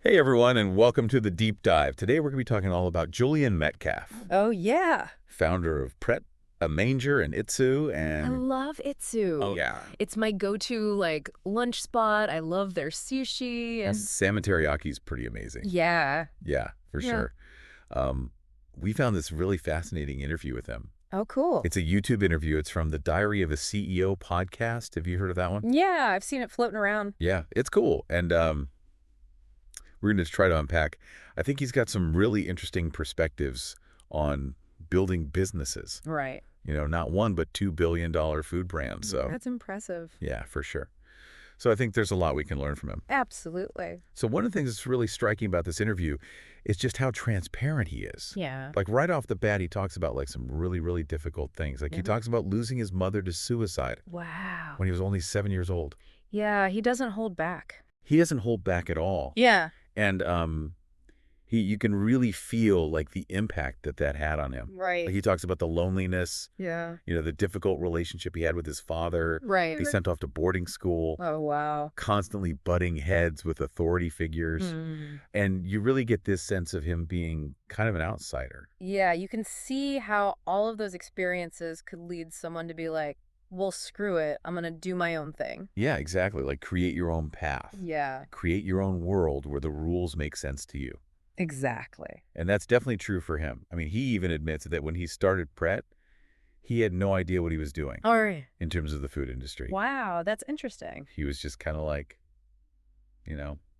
Hey everyone, and welcome to the Deep Dive. Today we're going to be talking all about Julian Metcalfe, Oh, yeah. founder of Pret, Manger, and Itsu, I and love Itsu. yeah, It's my go-to, lunch spot. I love their sushi and salmon teriyaki is pretty amazing. yeah. Yeah, for Yeah. sure. Um, we found this really fascinating interview with him. Oh, cool. It's a YouTube interview. It's from the Diary of a CEO podcast. Have you heard of that one? Yeah, I've seen it floating around. Yeah, it's cool. And we're going to try to unpack. I think he's got some really interesting perspectives on building businesses. Right. You know, not one, but $2 billion food brands. So, That's impressive. yeah, for sure. So I think there's a lot we can learn from him. Absolutely. So one of the things that's really striking about this interview is just how transparent he is. Yeah. Like right off the bat, he talks about like some really, really difficult things. Like he talks about losing his mother to suicide Wow. when he was only 7 years old. Yeah, he doesn't hold back. He doesn't hold back at all. Yeah. And you can really feel like the impact that had on him. Right. Like he talks about the loneliness, Yeah. you know, the difficult relationship he had with his father. Right. He sent off to boarding school, Oh, wow. constantly butting heads with authority figures. And you really get this sense of him being kind of an outsider. Yeah, you can see how all of those experiences could lead someone to be like, well, screw it. I'm going to do my own thing. Yeah, exactly. Like create your own path. Yeah. Create your own world where the rules make sense to you. Exactly. And that's definitely true for him. I mean, he even admits that when he started Pret, he had no idea what he was doing All right. in terms of the food industry. Wow, that's interesting. He was just kind of like,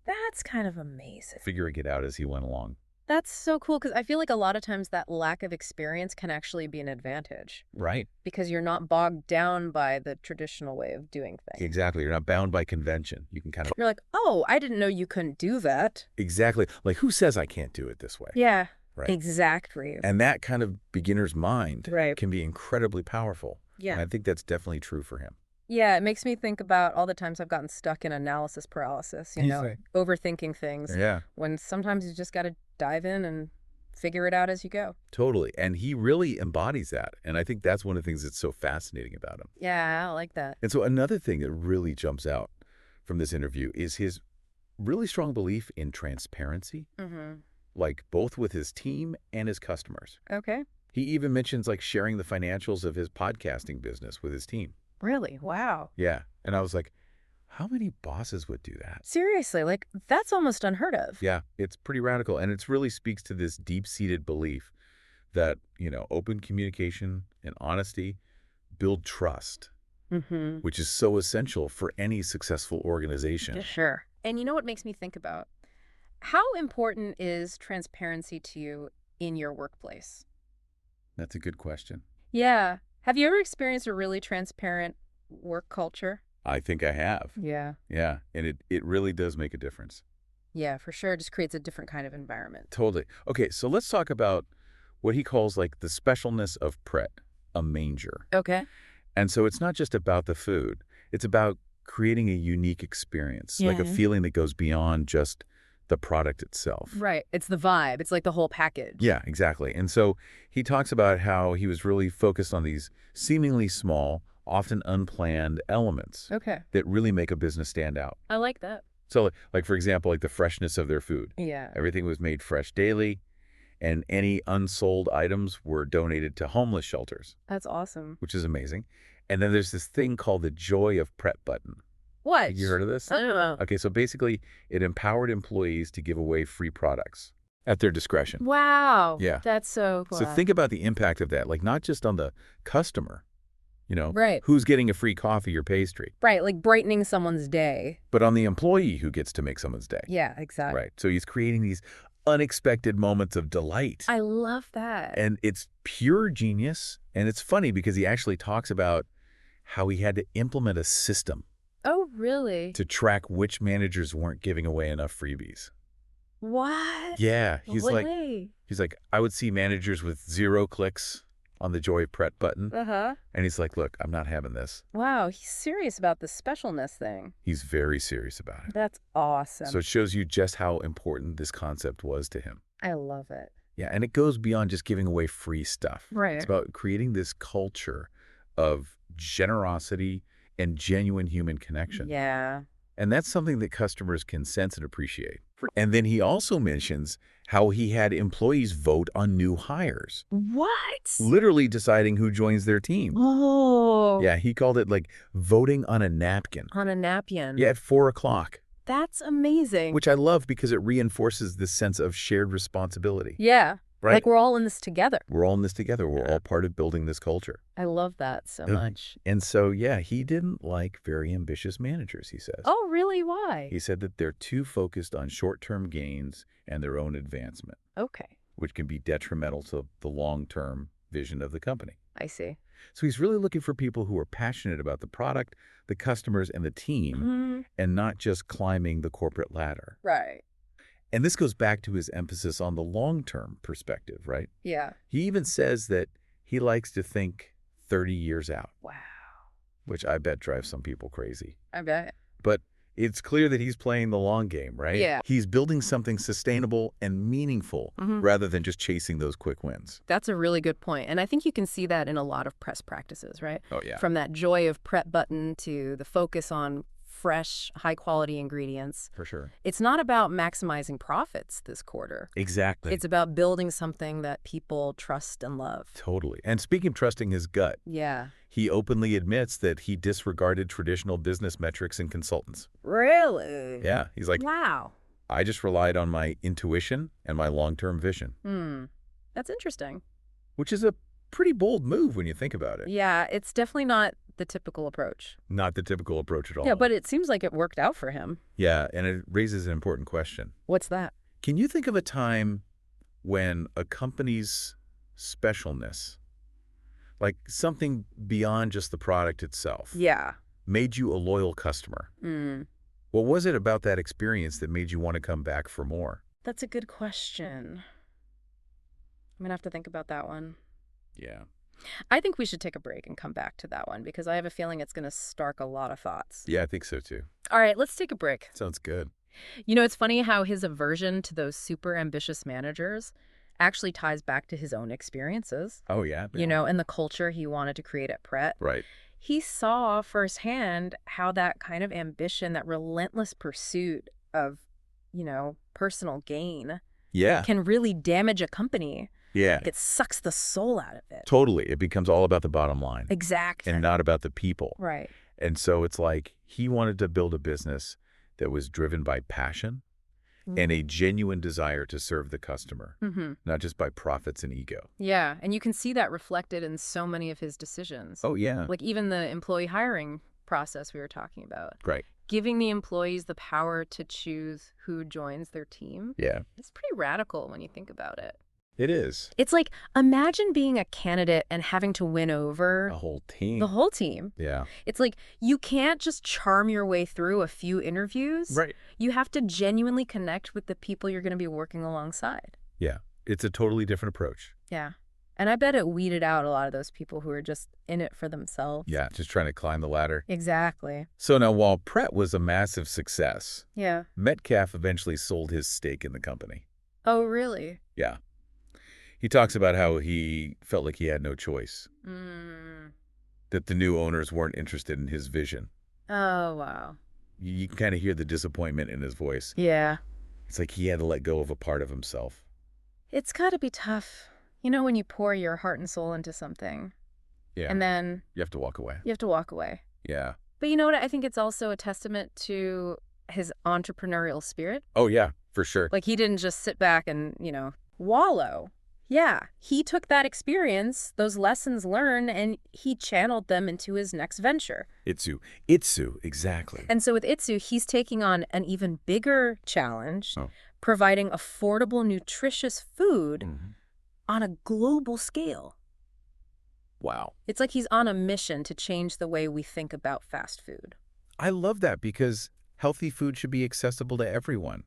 That's kind of amazing. figuring it out as he went along. That's so cool because I feel like a lot of times that lack of experience can actually be an advantage Right. because you're not bogged down by the traditional way of doing things. Exactly. You're not bound by convention. You can kind of... You're like, oh, I didn't know you couldn't do that. Exactly. Like, who says I can't do it this way? Yeah, Right. exactly. And that kind of beginner's mind Right. can be incredibly powerful. Yeah. And I think that's definitely true for him. Yeah, it makes me think about all the times I've gotten stuck in analysis paralysis, overthinking things, Yeah, when sometimes you just got to dive in and figure it out as you go. totally. And he really embodies that. And I think that's one of the things that's so fascinating about him. Yeah, I like that. And so another thing that really jumps out from this interview is his really strong belief in transparency, like both with his team and his customers. Okay. He even mentions like sharing the financials of his podcasting business with his team. Really? Wow. Yeah. And I was like, how many bosses would do that? Seriously, that's almost unheard of. Yeah, it's pretty radical. And it really speaks to this deep-seated belief that, open communication and honesty build trust, which is so essential for any successful organization. Sure. And you know what makes me think about? How important is transparency to you in your workplace? That's a good question. Yeah. Have you ever experienced a really transparent work culture? I think I have. Yeah. Yeah, and it really does make a difference. Yeah, for sure. It just creates a different kind of environment. Totally. Okay, so let's talk about what he calls like the specialness of Pret, a manger. Okay. And so it's not just about the food. It's about creating a unique experience, like a feeling that goes beyond just the product itself. Right. It's the vibe. It's like the whole package. Yeah, exactly. And so he talks about how he was really focused on these seemingly small, often unplanned elements Okay. that really make a business stand out. I like that. So like, for example, like the freshness of their food. Yeah. Everything was made fresh daily, and any unsold items were donated to homeless shelters, That's awesome. which is amazing. And then there's this thing called the Joy of Pret button. What? Have you heard of this? I don't know. Okay, so basically it empowered employees to give away free products at their discretion. Wow. Yeah. That's so cool. So think about the impact of that, like not just on the customer, Right. who's getting a free coffee or pastry, Right. Like brightening someone's day. but on the employee who gets to make someone's day. Yeah, exactly. Right. So he's creating these unexpected moments of delight. I love that. And it's pure genius. And it's funny because he actually talks about how he had to implement a system Oh, really? to track which managers weren't giving away enough freebies. What? Yeah. He's Way. like, I would see managers with 0 clicks on the Joy of Pret button. Uh-huh. And he's like, look, I'm not having this. Wow, he's serious about the specialness thing. He's very serious about it. That's awesome. So it shows you just how important this concept was to him. I love it. Yeah, and it goes beyond just giving away free stuff. Right. It's about creating this culture of generosity and genuine human connection. Yeah. And that's something that customers can sense and appreciate. And then he also mentions how he had employees vote on new hires, What? literally deciding who joins their team. Oh. Yeah, he called it like voting on a napkin. On a napkin. Yeah, at 4 o'clock. That's amazing. Which I love because it reinforces this sense of shared responsibility. Yeah. Right? Like we're all in this together. We're all in this together. We're all part of building this culture. I love that so much. And so, yeah, he didn't like very ambitious managers, he says. Oh, really? Why? He said that they're too focused on short-term gains and their own advancement. Okay. Which can be detrimental to the long-term vision of the company. I see. So he's really looking for people who are passionate about the product, the customers, and the team, and not just climbing the corporate ladder. Right. And this goes back to his emphasis on the long-term perspective, right? Yeah. He even says that he likes to think 30 years out. Wow. Which I bet drives some people crazy. I bet. But it's clear that he's playing the long game, right? Yeah. He's building something sustainable and meaningful rather than just chasing those quick wins. That's a really good point. And I think you can see that in a lot of press practices, right? Oh, yeah. From that joy of Pret button to the focus on fresh, high-quality ingredients. For sure. It's not about maximizing profits this quarter. Exactly. It's about building something that people trust and love. Totally. And speaking of trusting his gut, Yeah. he openly admits that he disregarded traditional business metrics and consultants. Really? Yeah. He's like, Wow. I just relied on my intuition and my long-term vision. That's interesting. Which is a pretty bold move when you think about it. Yeah, it's definitely not the typical approach. Not the typical approach at all. Yeah, but it seems like it worked out for him. Yeah, and it raises an important question. What's that? Can you think of a time when a company's specialness, like something beyond just the product itself, Yeah. made you a loyal customer? What was it about that experience that made you want to come back for more? That's a good question. I'm going to have to think about that one. Yeah. I think we should take a break and come back to that one because I have a feeling it's going to spark a lot of thoughts. Yeah, I think so too. All right, let's take a break. Sounds good. You know, it's funny how his aversion to those super ambitious managers actually ties back to his own experiences. Oh, yeah. You know, and the culture he wanted to create at Pret. Right. He saw firsthand how that kind of ambition, that relentless pursuit of, you know, personal gain can really damage a company. Yeah. It sucks the soul out of it. Totally. It becomes all about the bottom line. Exactly. And not about the people. Right. And so it's like he wanted to build a business that was driven by passion and a genuine desire to serve the customer, not just by profits and ego. Yeah, and you can see that reflected in so many of his decisions. Oh, yeah. Like even the employee hiring process we were talking about. Right. Giving the employees the power to choose who joins their team. Yeah. It's pretty radical when you think about it. It is. It's like, imagine being a candidate and having to win over A whole team. the whole team. Yeah. It's like, you can't just charm your way through a few interviews. Right. You have to genuinely connect with the people you're going to be working alongside. Yeah. It's a totally different approach. Yeah. And I bet it weeded out a lot of those people who are just in it for themselves. Yeah. Just trying to climb the ladder. Exactly. So now, while Pret was a massive success, Yeah. Metcalfe eventually sold his stake in the company. Oh, really? Yeah. He talks about how he felt like he had no choice, that the new owners weren't interested in his vision. Oh, wow. You can kind of hear the disappointment in his voice. Yeah. It's like he had to let go of a part of himself. It's got to be tough. You know, when you pour your heart and soul into something. Yeah. And then You have to walk away. you have to walk away. Yeah. But you know what? I think it's also a testament to his entrepreneurial spirit. Oh, yeah, for sure. Like, he didn't just sit back and, you know, wallow. Yeah, he took that experience, those lessons learned, and he channeled them into his next venture. Itsu. Itsu, exactly. And so with Itsu, he's taking on an even bigger challenge, providing affordable, nutritious food on a global scale. Wow. It's like he's on a mission to change the way we think about fast food. I love that because healthy food should be accessible to everyone.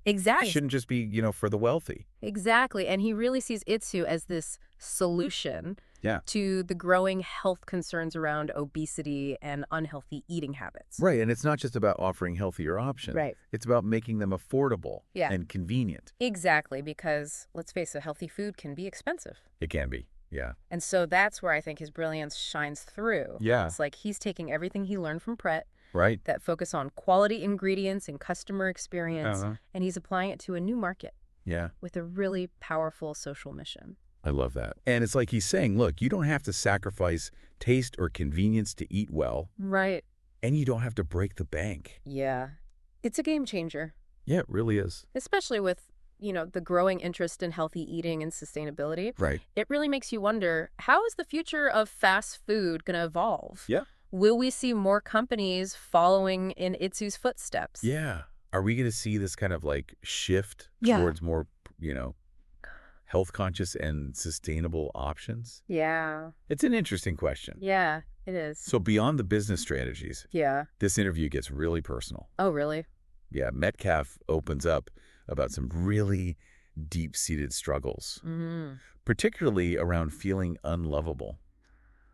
Exactly. It shouldn't just be, for the wealthy. Exactly. And he really sees Itsu as this solution to the growing health concerns around obesity and unhealthy eating habits. Right. And it's not just about offering healthier options. Right. It's about making them affordable and convenient. Exactly. Because, let's face it, healthy food can be expensive. It can be. Yeah. And so that's where I think his brilliance shines through. Yeah. It's like he's taking everything he learned from Pret, Right. that focus on quality ingredients and customer experience, and he's applying it to a new market. Yeah. With a really powerful social mission. I love that. And it's like he's saying, look, you don't have to sacrifice taste or convenience to eat well. Right. And you don't have to break the bank. Yeah. It's a game changer. Yeah, it really is. Especially with, the growing interest in healthy eating and sustainability. Right. It really makes you wonder, how is the future of fast food going to evolve? Yeah. Will we see more companies following in Itsu's footsteps? Yeah. Are we going to see this kind of like shift towards more, health conscious and sustainable options? Yeah. It's an interesting question. Yeah, it is. So beyond the business strategies, this interview gets really personal. Oh, really? Yeah, Metcalfe opens up about some really deep-seated struggles, particularly around feeling unlovable.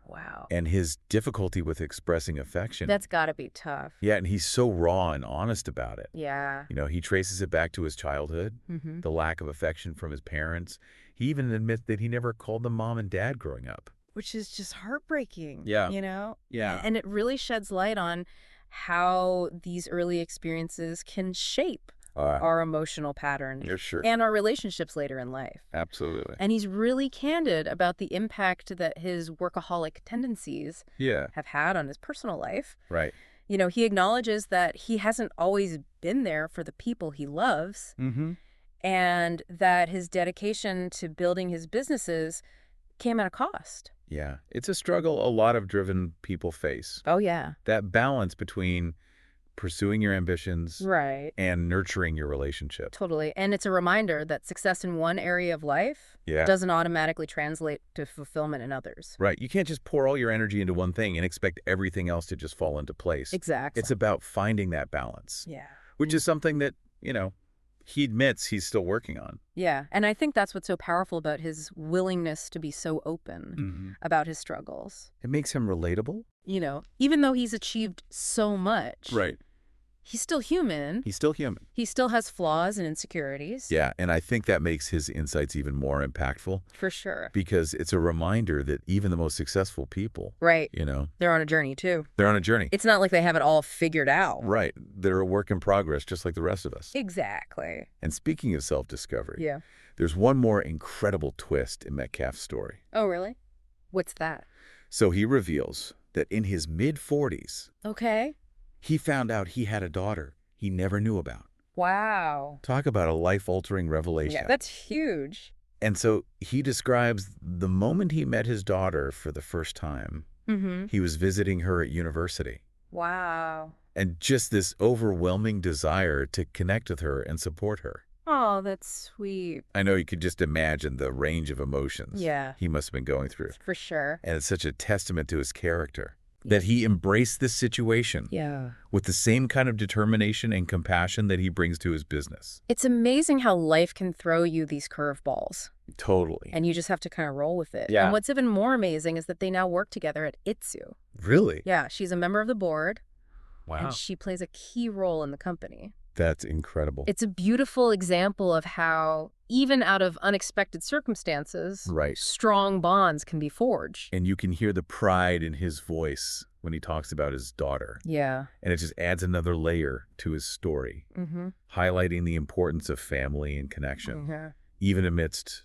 Wow. And his difficulty with expressing affection. That's got to be tough. Yeah, and he's so raw and honest about it. Yeah. He traces it back to his childhood, the lack of affection from his parents. He even admits that he never called them mom and dad growing up. Which is just heartbreaking. Yeah. Yeah. And it really sheds light on how these early experiences can shape our emotional patterns and our relationships later in life. Absolutely. And he's really candid about the impact that his workaholic tendencies have had on his personal life. Right. He acknowledges that he hasn't always been there for the people he loves, and that his dedication to building his businesses came at a cost. Yeah. It's a struggle a lot of driven people face. Oh, yeah. That balance between pursuing your ambitions and nurturing your relationship. Totally. And it's a reminder that success in one area of life doesn't automatically translate to fulfillment in others. Right. You can't just pour all your energy into one thing and expect everything else to just fall into place. Exactly. It's about finding that balance. Yeah. Which is something that, he admits he's still working on. Yeah. And I think that's what's so powerful about his willingness to be so open about his struggles. It makes him relatable. Even though he's achieved so much. Right. He's still human. He's still human. He still has flaws and insecurities. Yeah, and I think that makes his insights even more impactful. For sure. Because it's a reminder that even the most successful people, they're on a journey too. They're on a journey. It's not like they have it all figured out. Right. They're a work in progress, just like the rest of us. Exactly. And speaking of self-discovery, there's one more incredible twist in Metcalfe's story. Oh, really? What's that? So he reveals that in his mid-40s, he found out he had a daughter he never knew about. Wow. Talk about a life-altering revelation. Yeah, that's huge. And so he describes the moment he met his daughter for the first time. He was visiting her at university. Wow. And just this overwhelming desire to connect with her and support her. Oh, that's sweet. I know you could just imagine the range of emotions he must have been going through. For sure. And it's such a testament to his character. That he embraced this situation with the same kind of determination and compassion that he brings to his business. It's amazing how life can throw you these curveballs. Totally. And you just have to kind of roll with it. Yeah. And what's even more amazing is that they now work together at Itsu. Really? Yeah, she's a member of the board. Wow. And she plays a key role in the company. That's incredible. It's a beautiful example of how, even out of unexpected circumstances, strong bonds can be forged. And you can hear the pride in his voice when he talks about his daughter. Yeah. And it just adds another layer to his story, highlighting the importance of family and connection, even amidst,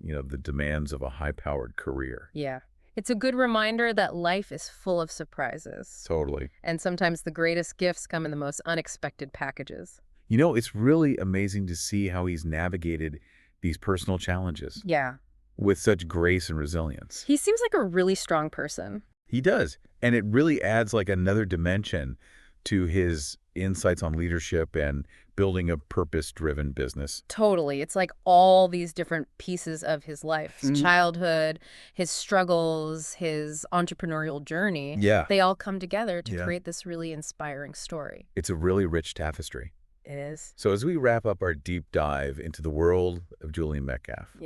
the demands of a high-powered career. Yeah. It's a good reminder that life is full of surprises. Totally. And sometimes the greatest gifts come in the most unexpected packages. It's really amazing to see how he's navigated these personal challenges. Yeah. With such grace and resilience. He seems like a really strong person. He does. And it really adds like another dimension to his insights on leadership and building a purpose-driven business. Totally. It's like all these different pieces of his life, his childhood, his struggles, his entrepreneurial journey. Yeah. They all come together to create this really inspiring story. It's a really rich tapestry. It is. So as we wrap up our deep dive into the world of Julian Metcalfe,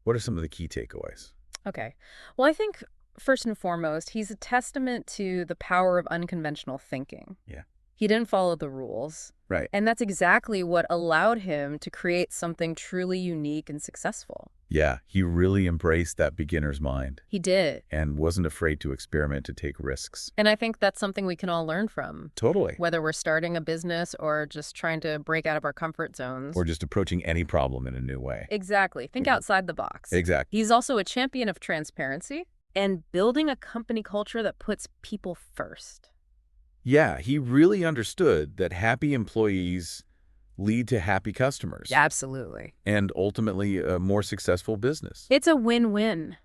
what are some of the key takeaways? Okay. Well, I think first and foremost, he's a testament to the power of unconventional thinking. Yeah. He didn't follow the rules. Right. And that's exactly what allowed him to create something truly unique and successful. Yeah, he really embraced that beginner's mind He did. and wasn't afraid to experiment, to take risks. And I think that's something we can all learn from. Totally. Whether we're starting a business or just trying to break out of our comfort zones. Or just approaching any problem in a new way. Exactly. Think outside the box. Exactly. He's also a champion of transparency and building a company culture that puts people first. Yeah, he really understood that happy employees lead to happy customers. Absolutely. And ultimately a more successful business. It's a win-win.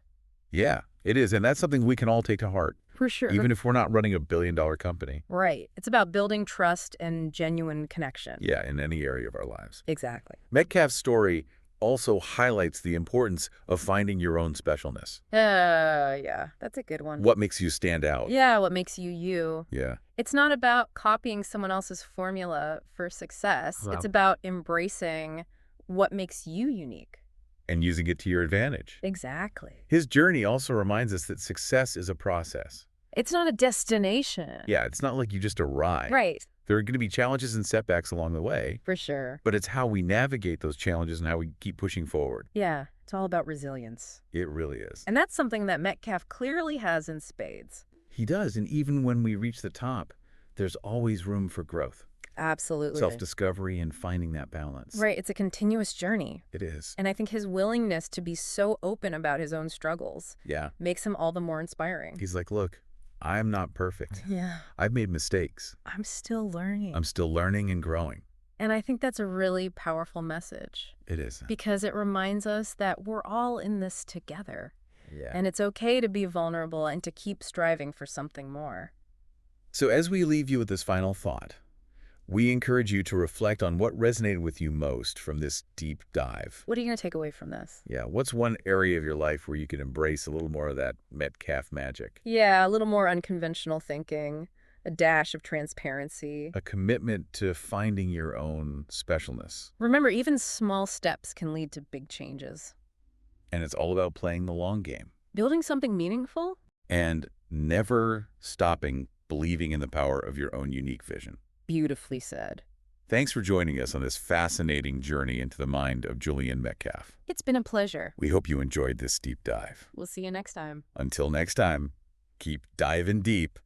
Yeah, it is. And that's something we can all take to heart. For sure. Even if we're not running a billion-dollar company. Right. It's about building trust and genuine connection. Yeah, in any area of our lives. Exactly. Metcalfe's story also highlights the importance of finding your own specialness. Yeah, that's a good one. What makes you stand out? Yeah, what makes you you. Yeah. It's not about copying someone else's formula for success. Wow. It's about embracing what makes you unique. And using it to your advantage. Exactly. His journey also reminds us that success is a process. It's not a destination. Yeah, it's not like you just arrive. Right. There are going to be challenges and setbacks along the way. For sure. But it's how we navigate those challenges and how we keep pushing forward. Yeah, it's all about resilience. It really is. And that's something that Metcalfe clearly has in spades. He does, and even when we reach the top, there's always room for growth. Absolutely. Self-discovery and finding that balance. Right, it's a continuous journey. It is. And I think his willingness to be so open about his own struggles makes him all the more inspiring. He's like, look, I'm not perfect. Yeah. I've made mistakes. I'm still learning. I'm still learning and growing. And I think that's a really powerful message. It is. Because it reminds us that we're all in this together. Yeah. And it's okay to be vulnerable and to keep striving for something more. So as we leave you with this final thought, we encourage you to reflect on what resonated with you most from this deep dive. What are you going to take away from this? Yeah, what's one area of your life where you can embrace a little more of that Metcalfe magic? Yeah, a little more unconventional thinking, a dash of transparency. A commitment to finding your own specialness. Remember, even small steps can lead to big changes. And it's all about playing the long game. Building something meaningful? And never stopping believing in the power of your own unique vision. Beautifully said. Thanks for joining us on this fascinating journey into the mind of Julian Metcalfe. It's been a pleasure. We hope you enjoyed this deep dive. We'll see you next time. Until next time, keep diving deep.